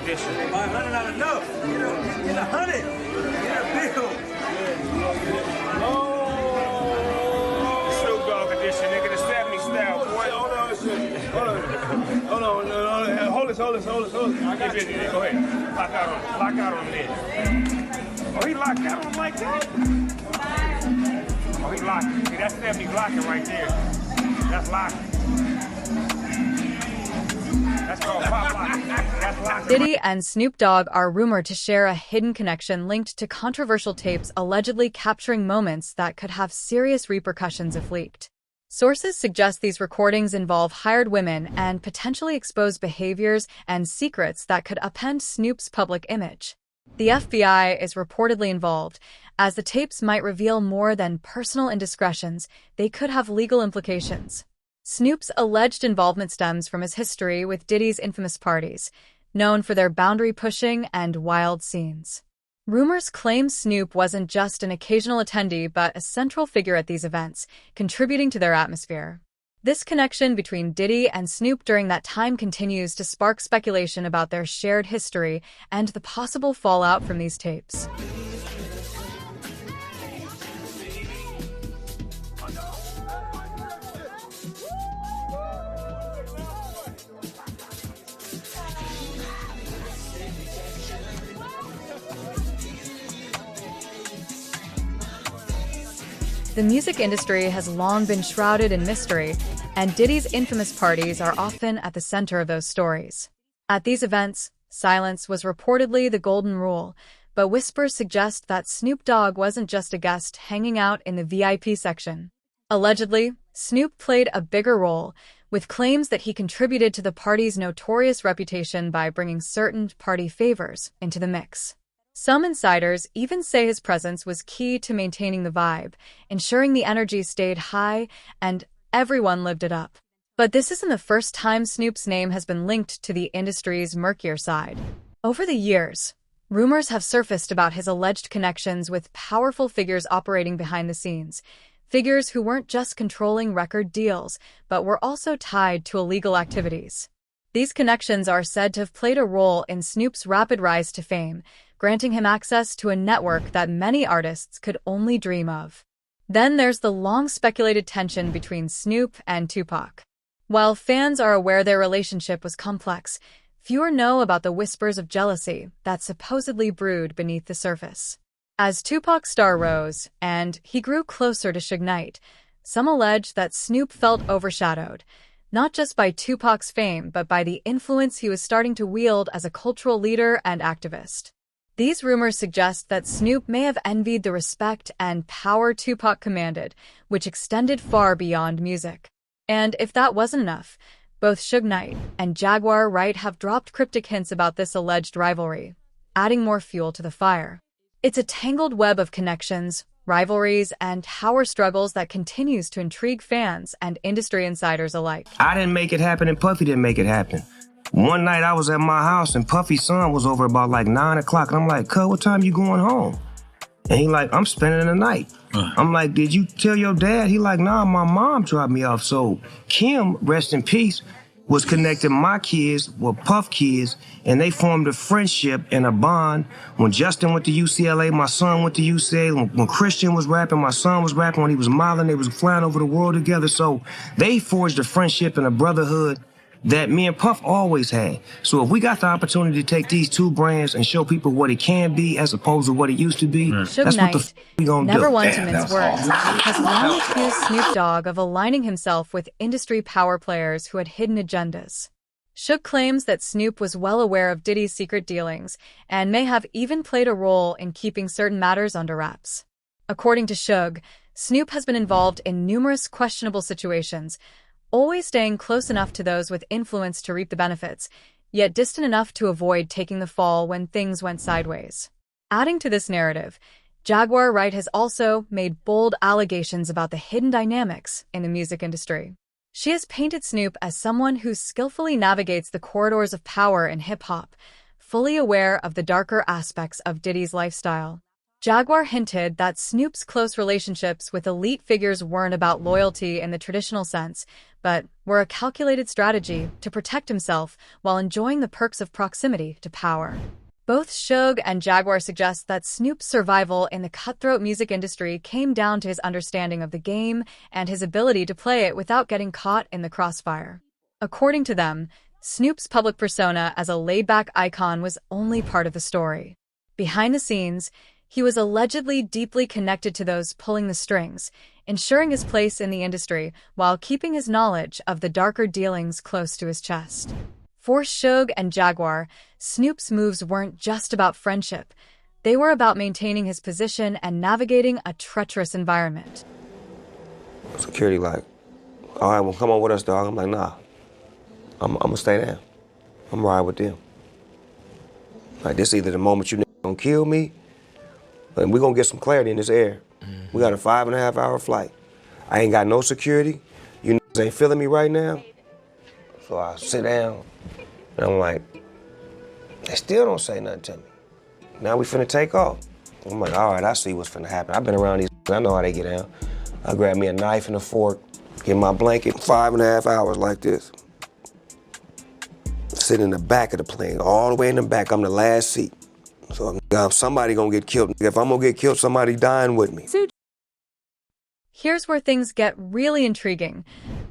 edition. 500 not enough. Get 100. Get a bill. Snoop Dogg edition, nigga, the 70 style, boy. Hold on. Hold this. Get busy, nigga. Go ahead. Lock out on him then. Oh, he locked out on him like that? Oh, he locked. See, that's 70 locking right there. That's locking. That's called pop locking. That's locking. Diddy and Snoop Dogg are rumored to share a hidden connection linked to controversial tapes allegedly capturing moments that could have serious repercussions if leaked. Sources suggest these recordings involve hired women and potentially expose behaviors and secrets that could upend Snoop's public image. The FBI is reportedly involved, as the tapes might reveal more than personal indiscretions. They could have legal implications. Snoop's alleged involvement stems from his history with Diddy's infamous parties, known for their boundary-pushing and wild scenes. Rumors claim Snoop wasn't just an occasional attendee but a central figure at these events, contributing to their atmosphere. This connection between Diddy and Snoop during that time continues to spark speculation about their shared history and the possible fallout from these tapes. The music industry has long been shrouded in mystery, and Diddy's infamous parties are often at the center of those stories. At these events, silence was reportedly the golden rule, but whispers suggest that Snoop Dogg wasn't just a guest hanging out in the VIP section. Allegedly, Snoop played a bigger role, with claims that he contributed to the party's notorious reputation by bringing certain party favors into the mix. Some insiders even say his presence was key to maintaining the vibe, ensuring the energy stayed high and everyone lived it up. But this isn't the first time Snoop's name has been linked to the industry's murkier side. Over the years, rumors have surfaced about his alleged connections with powerful figures operating behind the scenes, figures who weren't just controlling record deals, but were also tied to illegal activities. These connections are said to have played a role in Snoop's rapid rise to fame, granting him access to a network that many artists could only dream of. Then there's the long-speculated tension between Snoop and Tupac. While fans are aware their relationship was complex, fewer know about the whispers of jealousy that supposedly brewed beneath the surface. As Tupac's star rose, and he grew closer to Suge Knight, some allege that Snoop felt overshadowed, not just by Tupac's fame but by the influence he was starting to wield as a cultural leader and activist. These rumors suggest that Snoop may have envied the respect and power Tupac commanded, which extended far beyond music. And if that wasn't enough, both Suge Knight and Jaguar Wright have dropped cryptic hints about this alleged rivalry, adding more fuel to the fire. It's a tangled web of connections, rivalries, and power struggles that continues to intrigue fans and industry insiders alike. I didn't make it happen and Puffy didn't make it happen. One night I was at my house and Puffy's son was over about like 9 o'clock. And I'm like, cuz, what time you going home? And he like, I'm spending the night. I'm like, did you tell your dad? He like, nah, my mom dropped me off. So Kim, rest in peace, was connecting my kids with Puff kids, and they formed a friendship and a bond. When Justin went to UCLA, my son went to UCLA. When Christian was rapping, my son was rapping. When he was modeling, they was flying over the world together. So they forged a friendship and a brotherhood that me and Puff always had. So if we got the opportunity to take these two brands and show people what it can be as opposed to what it used to be, Suge what the Knight we gonna never do. one to mince words, has long accused Snoop Dogg of aligning himself with industry power players who had hidden agendas. Suge claims that Snoop was well aware of Diddy's secret dealings and may have even played a role in keeping certain matters under wraps. According to Suge, Snoop has been involved in numerous questionable situations, always staying close enough to those with influence to reap the benefits, yet distant enough to avoid taking the fall when things went sideways. Adding to this narrative, Jaguar Wright has also made bold allegations about the hidden dynamics in the music industry. She has painted Snoop as someone who skillfully navigates the corridors of power in hip-hop, fully aware of the darker aspects of Diddy's lifestyle. Jaguar hinted that Snoop's close relationships with elite figures weren't about loyalty in the traditional sense, but were a calculated strategy to protect himself while enjoying the perks of proximity to power. Both Suge and Jaguar suggest that Snoop's survival in the cutthroat music industry came down to his understanding of the game and his ability to play it without getting caught in the crossfire. According to them, Snoop's public persona as a laid-back icon was only part of the story. Behind the scenes, he was allegedly deeply connected to those pulling the strings, ensuring his place in the industry while keeping his knowledge of the darker dealings close to his chest. For Suge and Jaguar, Snoop's moves weren't just about friendship. They were about maintaining his position and navigating a treacherous environment. Security like, all right, well, come on with us, dog. I'm like, nah, I'm gonna stay down. I'm ride with them. Like, this either the moment you gonna kill me, and we're gonna get some clarity in this air. We got a 5.5-hour flight. I ain't got no security. You ain't feeling me right now. So I sit down, and I'm like, they still don't say nothing to me. Now we finna take off. I'm like, all right, I see what's finna happen. I've been around these, I know how they get down. I grab me a knife and a fork, get my blanket, 5.5 hours like this. Sit in the back of the plane, all the way in the back. I'm the last seat. So somebody gonna get killed. If I'm gonna get killed, somebody dying with me. Here's where things get really intriguing.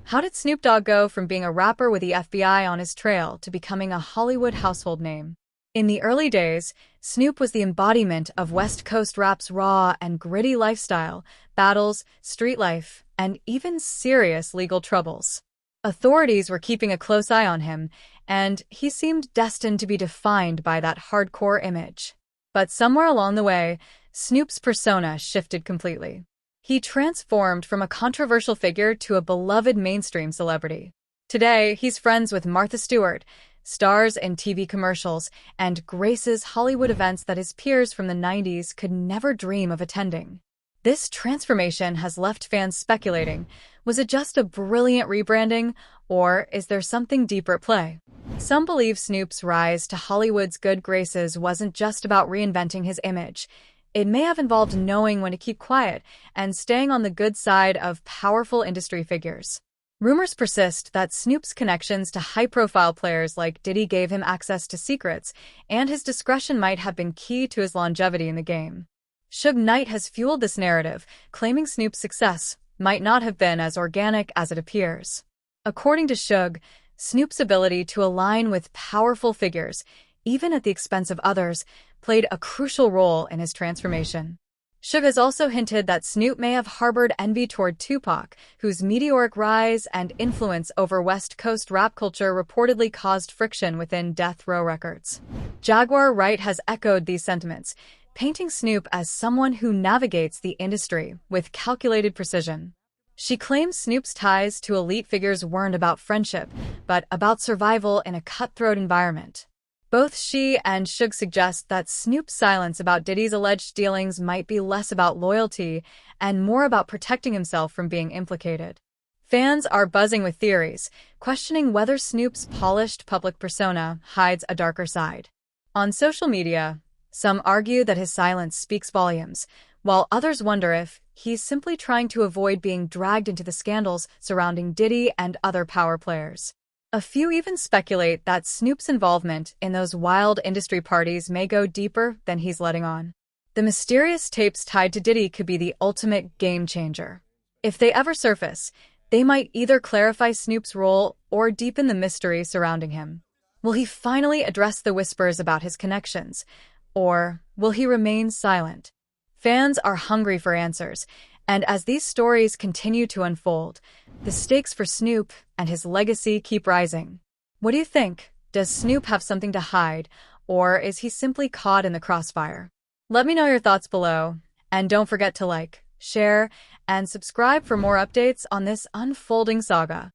How did Snoop Dogg go from being a rapper with the FBI on his trail to becoming a Hollywood household name? In the early days, Snoop was the embodiment of West Coast rap's raw and gritty lifestyle, battles, street life, and even serious legal troubles. Authorities were keeping a close eye on him, and he seemed destined to be defined by that hardcore image. But somewhere along the way, Snoop's persona shifted completely. He transformed from a controversial figure to a beloved mainstream celebrity. Today, he's friends with Martha Stewart, stars in TV commercials, and graces Hollywood events that his peers from the 90s could never dream of attending. This transformation has left fans speculating, was it just a brilliant rebranding, or is there something deeper at play? Some believe Snoop's rise to Hollywood's good graces wasn't just about reinventing his image. It may have involved knowing when to keep quiet and staying on the good side of powerful industry figures. Rumors persist that Snoop's connections to high-profile players like Diddy gave him access to secrets, and his discretion might have been key to his longevity in the game. Suge Knight has fueled this narrative, claiming Snoop's success might not have been as organic as it appears. According to Suge, Snoop's ability to align with powerful figures, even at the expense of others, played a crucial role in his transformation. Suge has also hinted that Snoop may have harbored envy toward Tupac, whose meteoric rise and influence over West Coast rap culture reportedly caused friction within Death Row Records. Jaguar Wright has echoed these sentiments, painting Snoop as someone who navigates the industry with calculated precision. She claims Snoop's ties to elite figures weren't about friendship, but about survival in a cutthroat environment. Both she and Suge suggest that Snoop's silence about Diddy's alleged dealings might be less about loyalty and more about protecting himself from being implicated. Fans are buzzing with theories, questioning whether Snoop's polished public persona hides a darker side. On social media, some argue that his silence speaks volumes, while others wonder if he's simply trying to avoid being dragged into the scandals surrounding Diddy and other power players. A few even speculate that Snoop's involvement in those wild industry parties may go deeper than he's letting on. The mysterious tapes tied to Diddy could be the ultimate game changer. If they ever surface, they might either clarify Snoop's role or deepen the mystery surrounding him. Will he finally address the whispers about his connections, or will he remain silent? Fans are hungry for answers, and as these stories continue to unfold, the stakes for Snoop and his legacy keep rising. What do you think? Does Snoop have something to hide, or is he simply caught in the crossfire? Let me know your thoughts below, and don't forget to like, share, and subscribe for more updates on this unfolding saga.